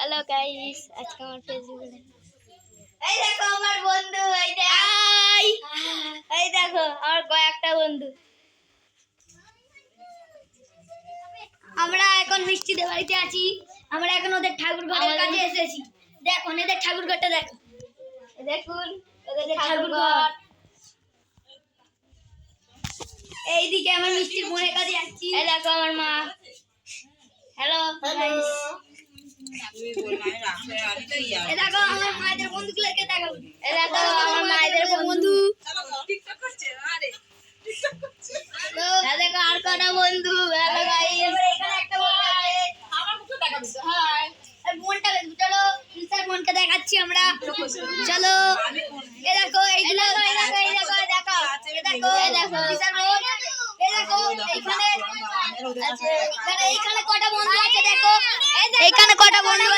Hello guys, আজকে আমার ফেসবুকে এই দেখো আমার বন্ধু, এই দেখো আমার কয়েকটা বন্ধু। আমরা এখন মিষ্টিদের বাড়িতে আছি। আমরা এখন ওদের ঠাকুর ঘরের কাছে এসেছি। দেখুন এদের ঠাকুর ঘরটা দেখো, দেখুন ওদের ঠাকুর ঘর। এইদিকে আমার মিষ্টির বোনের কাছে যাচ্ছি। এই দেখো আমার মা। হ্যালো গাইস, এই দেখো আমার মায়েদের বন্ধুগুলোকে দেখো। এই দেখো আমার মায়েদের বন্ধু। এই দেখো আর কটা বন্ধু। হ্যালো গাইস, এখানে একটা বন্ধু আছে। আমার মুখে দেখাবি তো? হ্যাঁ, এই বোনটা চলো নিসার বোনকে দেখাচ্ছি আমরা। চলো এই দেখো, এই দেখো, এই দেখো, এই দেখো, এই দেখো, এই দেখো নিসার বোন। এই দেখো এইখানে আছে, এইখানে কটা বন্ধু আছে দেখো। এইখানে কটা বন্ধু